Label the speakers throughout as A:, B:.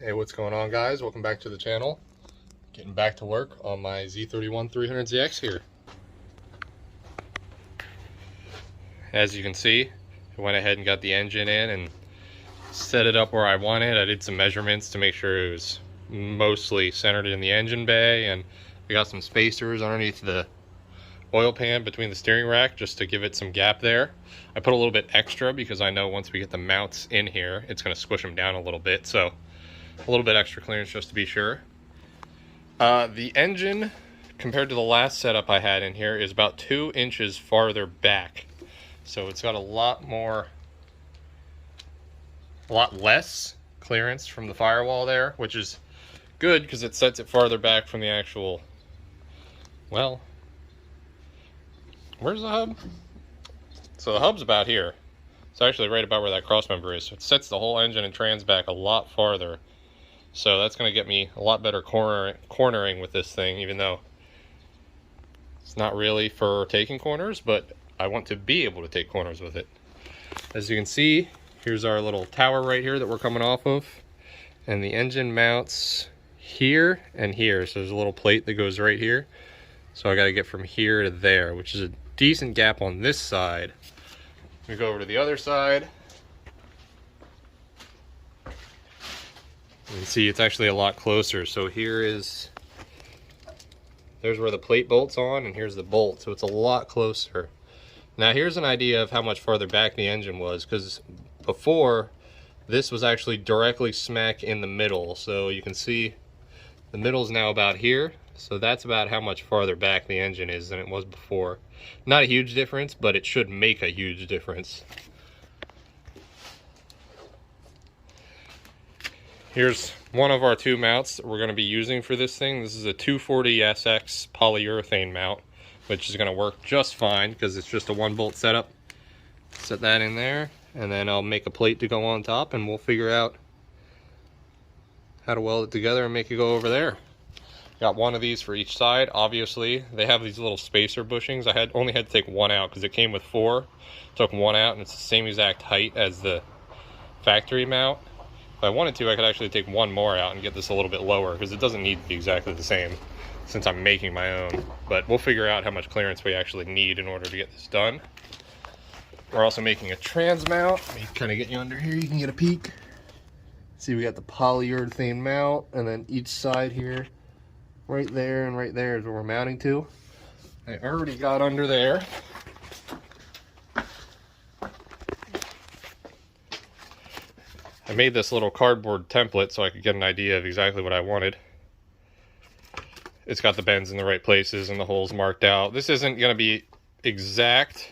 A: Hey, what's going on, guys? Welcome back to the channel. Getting back to work on my Z31 300ZX here. As you can see, I went ahead and got the engine in and set it up where I wanted. I did some measurements to make sure it was mostly centered in the engine bay, and we got some spacers underneath the oil pan between the steering rack just to give it some gap there. I put a little bit extra because I know once we get the mounts in here, it's going to squish them down a little bit, so a little bit extra clearance just to be sure. The engine, compared to the last setup I had in here, is about 2 inches farther back. So it's got a lot less clearance from the firewall there, which is good because it sets it farther back from the actual, well, where's the hub? So the hub's about here. It's actually right about where that cross member is. So it sets the whole engine and trans back a lot farther. So that's going to get me a lot better cornering with this thing, even though it's not really for taking corners, but I want to be able to take corners with it. As you can see, here's our little tower right here that we're coming off of, and the engine mounts here and here. So there's a little plate that goes right here. So I got to get from here to there, which is a decent gap on this side. We go over to the other side. You can see it's actually a lot closer. So there's where the plate bolts on, and here's the bolt. So it's a lot closer. Now here's an idea of how much farther back the engine was, because before this was actually directly smack in the middle. So you can see the middle is now about here. So that's about how much farther back the engine is than it was before. Not a huge difference, but it should make a huge difference. Here's one of our 2 mounts that we're going to be using for this thing. This is a 240SX polyurethane mount, which is going to work just fine because it's just a 1-bolt setup. Set that in there, and then I'll make a plate to go on top, and we'll figure out how to weld it together and make it go over there. Got one of these for each side. Obviously, they have these little spacer bushings. I only had to take 1 out because it came with 4. Took 1 out, and it's the same exact height as the factory mount. If I wanted to, I could actually take 1 more out and get this a little bit lower because it doesn't need to be exactly the same since I'm making my own. But we'll figure out how much clearance we actually need in order to get this done. We're also making a trans mount. Let me kind of get you under here. You can get a peek. See, we got the polyurethane mount, and then each side here, right there and right there is where we're mounting to. I already got under there. I made this little cardboard template so I could get an idea of exactly what I wanted. It's got the bends in the right places and the holes marked out. This isn't going to be exact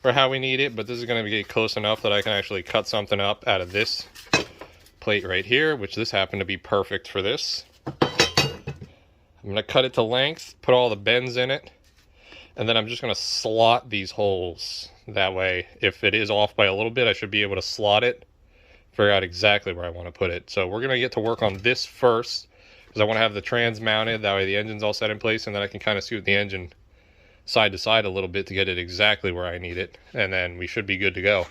A: for how we need it, but this is going to be close enough that I can actually cut something up out of this plate right here, which this happened to be perfect for this. I'm going to cut it to length, put all the bends in it, and then I'm just going to slot these holes. That way, if it is off by a little bit, I should be able to slot it, figure out exactly where I want to put it. So we're going to get to work on this first, because I want to have the trans mounted. That way the engine's all set in place, and then I can kind of scoot the engine side to side a little bit to get it exactly where I need it, and then we should be good to go.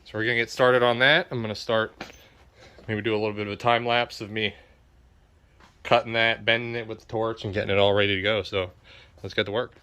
A: So we're going to get started on that. I'm going to start, maybe do a little bit of a time lapse of me cutting that, bending it with the torch, and getting it all ready to go. So let's get to work.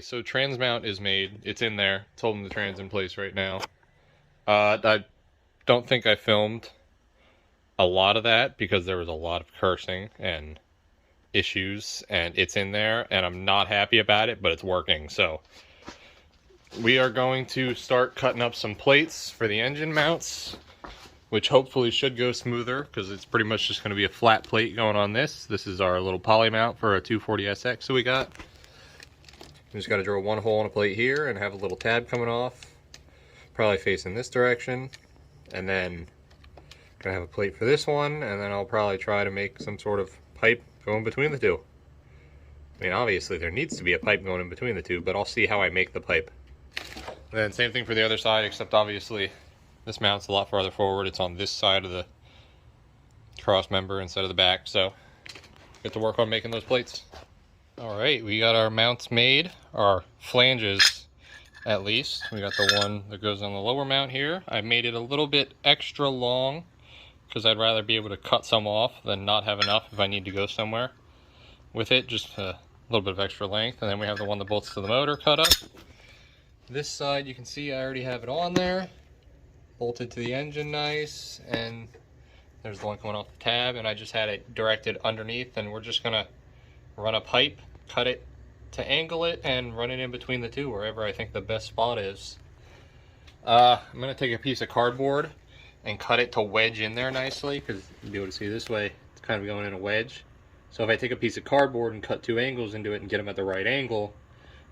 A: so trans mount is made. It's in there. It's holding the trans in place right now. I don't think I filmed a lot of that because there was a lot of cursing and issues, and it's in there, and I'm not happy about it, but it's working. So we are going to start cutting up some plates for the engine mounts, which hopefully should go smoother because it's pretty much just going to be a flat plate going on this. This is our little poly mount for a 240SX that we got. We just got to drill one hole in a plate here and have a little tab coming off, probably facing this direction, and then gonna have a plate for this one, and then I'll probably try to make some sort of pipe going between the two. I mean, obviously there needs to be a pipe going in between the two, but I'll see how I make the pipe. And then same thing for the other side, except obviously this mount's a lot farther forward. It's on this side of the cross member instead of the back, so get to work on making those plates. All right, we got our mounts made, our flanges at least. We got the one that goes on the lower mount here. I made it a little bit extra long because I'd rather be able to cut some off than not have enough if I need to go somewhere with it, just a little bit of extra length. And then we have the one that bolts to the motor cut up. This side, you can see I already have it on there, bolted to the engine nice, and there's the one coming off the tab, and I just had it directed underneath, and we're just gonna run a pipe, cut it to angle it, and run it in between the two wherever I think the best spot is. I'm gonna take a piece of cardboard and cut it to wedge in there nicely, because you'll be able to see this way it's kind of going in a wedge. So if I take a piece of cardboard and cut 2 angles into it and get them at the right angle,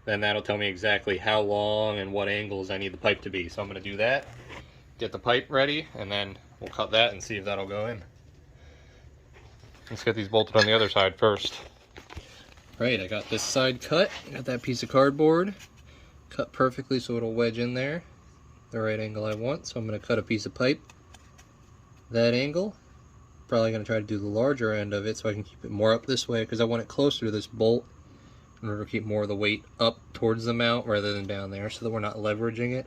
A: then that'll tell me exactly how long and what angles I need the pipe to be. So I'm gonna do that, get the pipe ready, and then we'll cut that and see if that'll go in. Let's get these bolted on the other side first. Right, I got this side cut. Got that piece of cardboard cut perfectly so it'll wedge in there the right angle I want. So I'm going to cut a piece of pipe that angle. Probably going to try to do the larger end of it so I can keep it more up this way because I want it closer to this bolt in order to keep more of the weight up towards the mount rather than down there so that we're not leveraging it.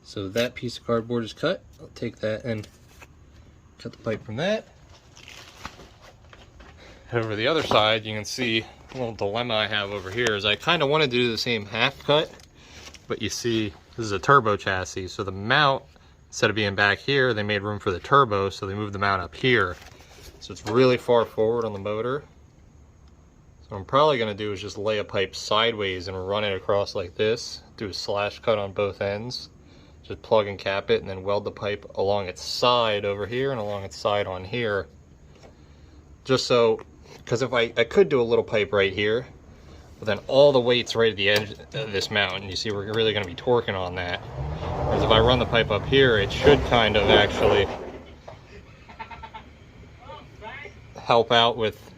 A: So that piece of cardboard is cut. I'll take that and cut the pipe from that. Over the other side, you can see a little dilemma I have over here is I kind of wanted to do the same half cut, but you see this is a turbo chassis, so the mount, instead of being back here, they made room for the turbo, so they moved the mount up here. So it's really far forward on the motor. So what I'm probably going to do is just lay a pipe sideways and run it across like this, do a slash cut on both ends, just plug and cap it, and then weld the pipe along its side over here and along its side on here. Just so, because if I could do a little pipe right here, but then all the weight's right at the edge of this mount, and you see we're really going to be torquing on that. Whereas if I run the pipe up here, it should kind of actually help out with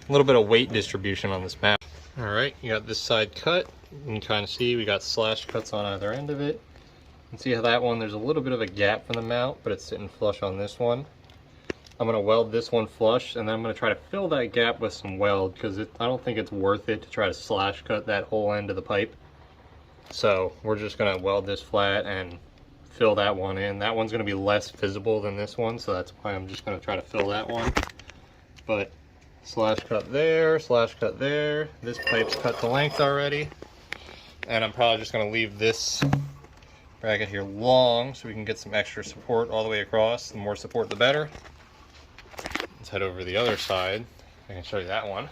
A: a little bit of weight distribution on this mount. Alright, you got this side cut. You can kind of see we got slash cuts on either end of it. You can see how that one, there's a little bit of a gap from the mount, but it's sitting flush on this one. I'm going to weld this one flush, and then I'm going to try to fill that gap with some weld, because I don't think it's worth it to try to slash cut that whole end of the pipe. So we're just going to weld this flat and fill that one in. That one's going to be less visible than this one, so that's why I'm just going to try to fill that one. But slash cut there, slash cut there. This pipe's cut to length already. And I'm probably just going to leave this bracket here long so we can get some extra support all the way across. The more support, the better. Let's head over to the other side. I can show you that one.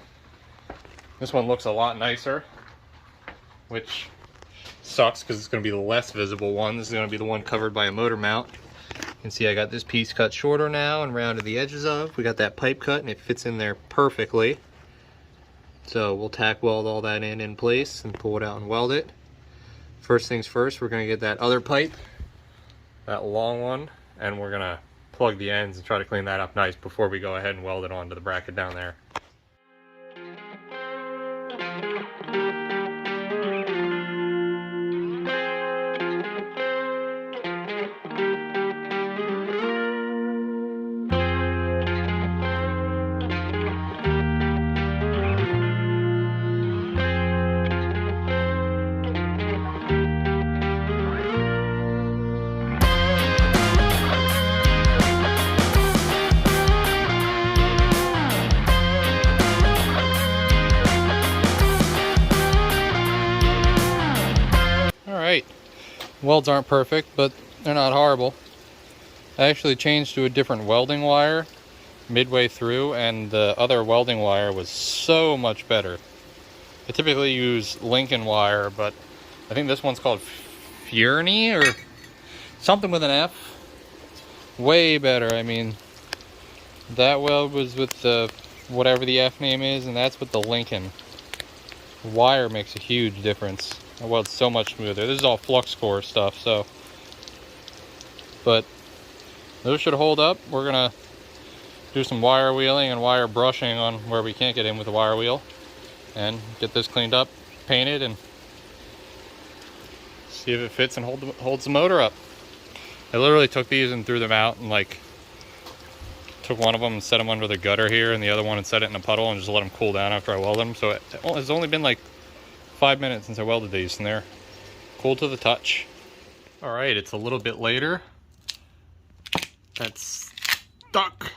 A: This one looks a lot nicer, which sucks because it's going to be the less visible one. This is going to be the one covered by a motor mount. You can see I got this piece cut shorter now and rounded the edges of. We got that pipe cut and it fits in there perfectly. So we'll tack weld all that in place and pull it out and weld it. First things first, we're going to get that other pipe, that long one, and we're going to plug the ends and try to clean that up nice before we go ahead and weld it onto the bracket down there.
B: Welds aren't perfect, but they're not horrible. I actually changed to a different welding wire midway through, and the other welding wire was so much better. I typically use Lincoln wire, but I think this one's called Furny or something with an F. Way better. I mean, that weld was with the whatever the F name is, and that's with the Lincoln. Wire makes a huge difference. It welds so much smoother. This is all flux core stuff, so. But those should hold up. We're gonna do some wire wheeling and wire brushing on where we can't get in with the wire wheel, and get this cleaned up, painted, and see if it fits and holds the motor up. I literally took these and threw them out, and like took one of them and set them under the gutter here, and the other one and set it in a puddle and just let them cool down after I welded them. So it's only been like 5 minutes since I welded these, and they're cool to the touch. All right, it's a little bit later. That's stuck.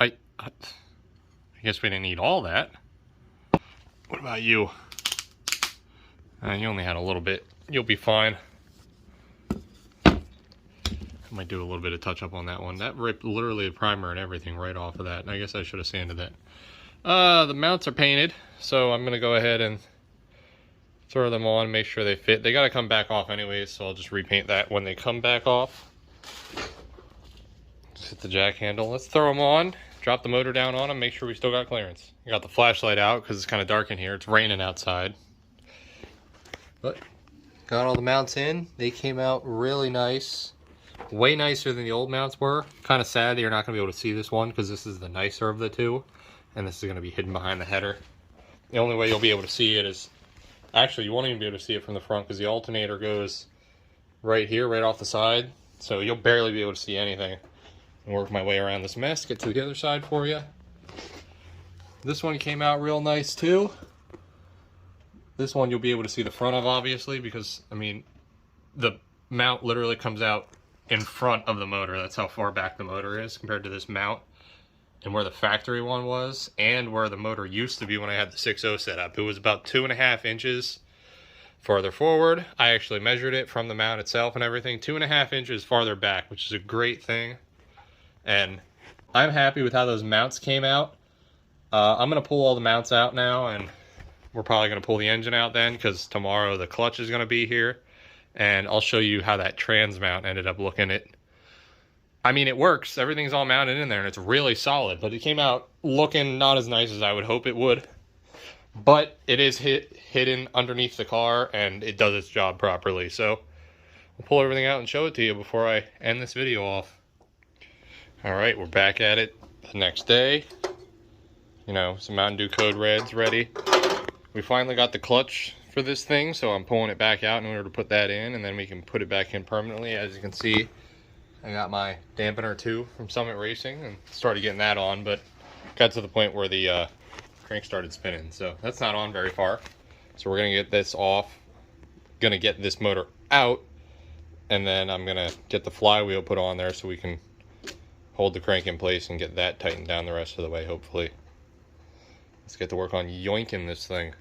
B: I guess we didn't need all that. What about you? You only had a little bit. You'll be fine. I might do a little bit of touch up on that one. That ripped literally the primer and everything right off of that. And I guess I should have sanded that. The mounts are painted, so I'm gonna go ahead and throw them on, make sure they fit. They gotta come back off anyways, so I'll just repaint that when they come back off. Just hit the jack handle. Let's throw them on. Drop the motor down on them, make sure we still got clearance. I got the flashlight out because it's kind of dark in here. It's raining outside. But got all the mounts in. They came out really nice. Way nicer than the old mounts were. Kind of sad that you're not going to be able to see this one because this is the nicer of the two. And this is going to be hidden behind the header. The only way you'll be able to see it is... Actually, you won't even be able to see it from the front because the alternator goes right here, right off the side. So you'll barely be able to see anything. Work my way around this mess, get to the other side for you. This one came out real nice too. This one you'll be able to see the front of, obviously, because I mean the mount literally comes out in front of the motor. That's how far back the motor is compared to this mount, and where the factory one was, and where the motor used to be when I had the 6.0 set up. It was about 2.5 inches farther forward. I actually measured it from the mount itself and everything, 2.5 inches farther back, which is a great thing. And I'm happy with how those mounts came out. I'm going to pull all the mounts out now, and we're probably going to pull the engine out then, because tomorrow the clutch is going to be here. And I'll show you how that trans mount ended up looking. I mean, it works. Everything's all mounted in there, and it's really solid. But it came out looking not as nice as I would hope it would. But it is hidden underneath the car, and it does its job properly. So I'll pull everything out and show it to you before I end this video off. Alright, we're back at it the next day. You know, some Mountain Dew Code Reds ready. We finally got the clutch for this thing, so I'm pulling it back out in order to put that in, and then we can put it back in permanently. As you can see, I got my dampener too from Summit Racing and started getting that on, but got to the point where the crank started spinning, so that's not on very far. So we're gonna get this off, gonna get this motor out, and then I'm gonna get the flywheel put on there so we can hold the crank in place and get that tightened down the rest of the way, hopefully. Let's get to work on yoinking this thing.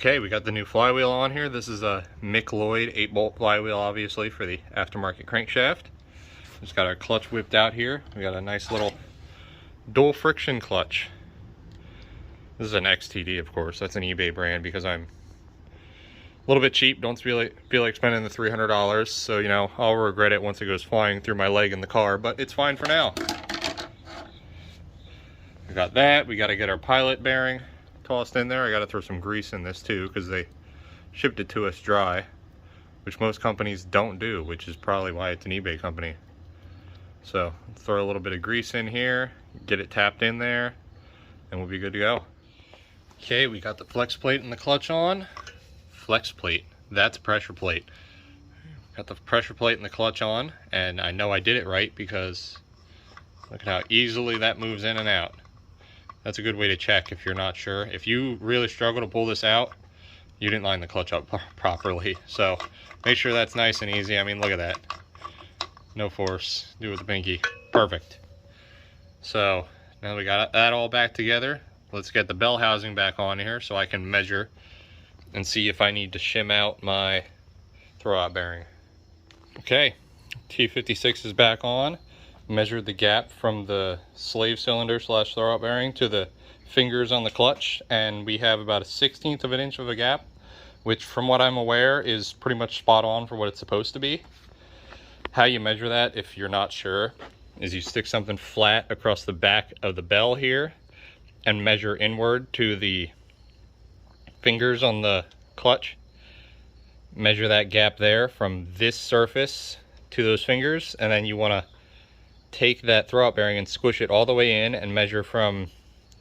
A: Okay, we got the new flywheel on here. This is a Mick Lloyd 8-bolt flywheel, obviously, for the aftermarket crankshaft. Just got our clutch whipped out here. We got a nice little dual friction clutch. This is an XTD, of course. That's an eBay brand because I'm a little bit cheap. Don't feel like spending the $300. So, you know, I'll regret it once it goes flying through my leg in the car, but it's fine for now. We got that. We got to get our pilot bearing tossed in there. I got to throw some grease in this too because they shipped it to us dry, which most companies don't do, which is probably why it's an eBay company. So let's throw a little bit of grease in here, get it tapped in there, and we'll be good to go. Okay, we got the flex plate and the clutch on. Flex plate, that's pressure plate. Got the pressure plate and the clutch on, and I know I did it right because look at how easily that moves in and out. That's a good way to check if you're not sure. If you really struggle to pull this out, you didn't line the clutch up properly. So make sure that's nice and easy. I mean, look at that. No force, do it with the pinky, perfect. So now we got that all back together. Let's get the bell housing back on here so I can measure and see if I need to shim out my throwout bearing. Okay, T56 is back on. Measured the gap from the slave cylinder slash throwout bearing to the fingers on the clutch, and we have about a 1/16 of an inch of a gap, which from what I'm aware is pretty much spot on for what it's supposed to be. How you measure that, if you're not sure, is you stick something flat across the back of the bell here and measure inward to the fingers on the clutch. Measure that gap there from this surface to those fingers, and then you want to take that throwout bearing and squish it all the way in and measure from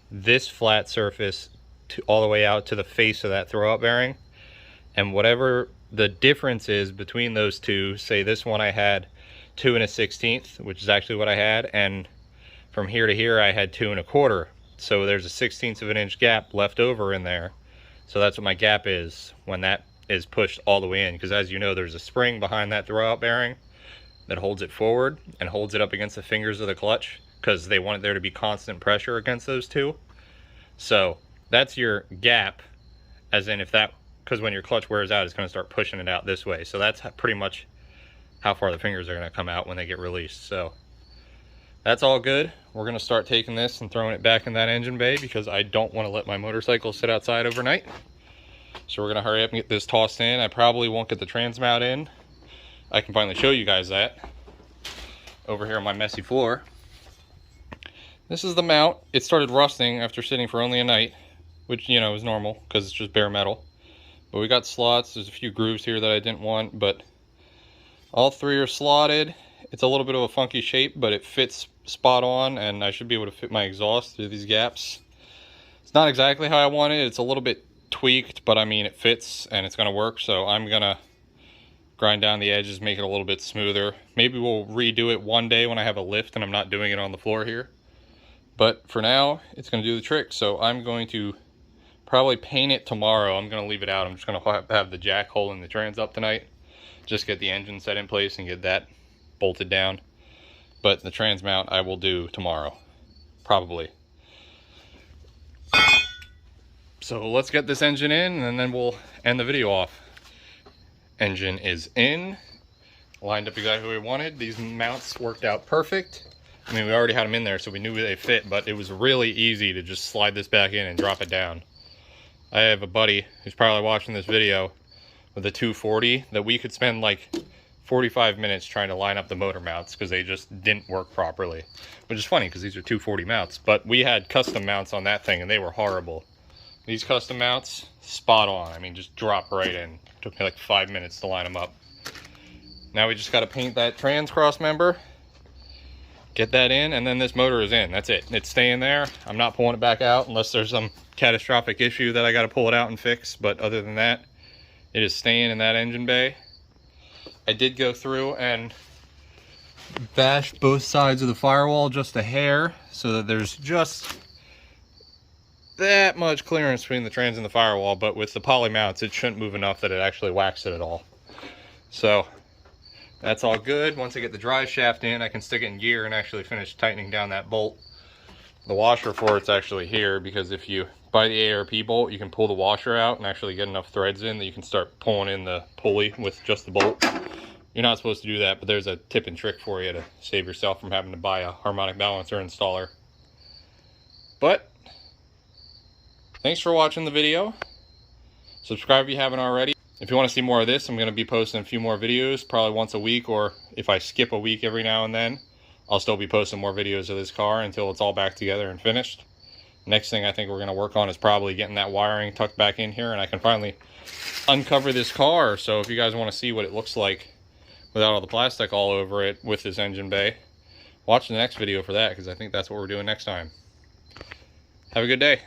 A: this flat surface to all the way out to the face of that throwout bearing. And whatever the difference is between those two, say this one I had 2 1/16, which is actually what I had, and from here to here I had 2 1/4. So there's a 1/16 of an inch gap left over in there. So that's what my gap is when that is pushed all the way in, because as you know, there's a spring behind that throwout bearing that holds it forward and holds it up against the fingers of the clutch because they want there to be constant pressure against those two. So that's your gap, as in if that, because when your clutch wears out, it's going to start pushing it out this way. So that's pretty much how far the fingers are going to come out when they get released. So that's all good. We're going to start taking this and throwing it back in that engine bay because I don't want to let my motorcycle sit outside overnight. So we're going to hurry up and get this tossed in. I probably won't get the trans mount in. I can finally show you guys that over here on my messy floor. This is the mount. It started rusting after sitting for only a night, which, you know, is normal because it's just bare metal. But we got slots. There's a few grooves here that I didn't want, but all three are slotted. It's a little bit of a funky shape, but it fits spot on, and I should be able to fit my exhaust through these gaps. It's not exactly how I want it. It's a little bit tweaked, but I mean, it fits and it's going to work. So I'm going to grind down the edges, make it a little bit smoother. Maybe we'll redo it one day when I have a lift and I'm not doing it on the floor here. But for now, it's going to do the trick. So I'm going to probably paint it tomorrow. I'm going to leave it out. I'm just going to have the jack hole in the trans up tonight. Just get the engine set in place and get that bolted down. But the trans mount I will do tomorrow, probably. So let's get this engine in and then we'll end the video off. Engine is in, lined up exactly what we wanted. These mounts worked out perfect. I mean, we already had them in there, so we knew they fit, but it was really easy to just slide this back in and drop it down. I have a buddy who's probably watching this video with a 240 that we could spend like 45 minutes trying to line up the motor mounts because they just didn't work properly, which is funny because these are 240 mounts, but we had custom mounts on that thing and they were horrible. These custom mounts, spot on. I mean, just drop right in. Took me like 5 minutes to line them up. Now we just got to paint that trans cross member, get that in, and then this motor is in. That's it. It's staying there. I'm not pulling it back out unless there's some catastrophic issue that I got to pull it out and fix. But other than that, it is staying in that engine bay. I did go through and bash both sides of the firewall just a hair so that there's just that much clearance between the trans and the firewall, but with the poly mounts it shouldn't move enough that it actually whacks it at all. So that's all good. Once I get the drive shaft in, I can stick it in gear and actually finish tightening down that bolt. The washer for it's actually here, because if you by the ARP bolt, you can pull the washer out and actually get enough threads in that you can start pulling in the pulley with just the bolt. You're not supposed to do that, but there's a tip and trick for you to save yourself from having to buy a harmonic balancer installer. But thanks for watching the video. Subscribe if you haven't already. If you want to see more of this, I'm going to be posting a few more videos, probably once a week, or if I skip a week every now and then, I'll still be posting more videos of this car until it's all back together and finished. Next thing I think we're going to work on is probably getting that wiring tucked back in here, and I can finally uncover this car. So if you guys want to see what it looks like without all the plastic all over it with this engine bay, watch the next video for that, because I think that's what we're doing next time. Have a good day.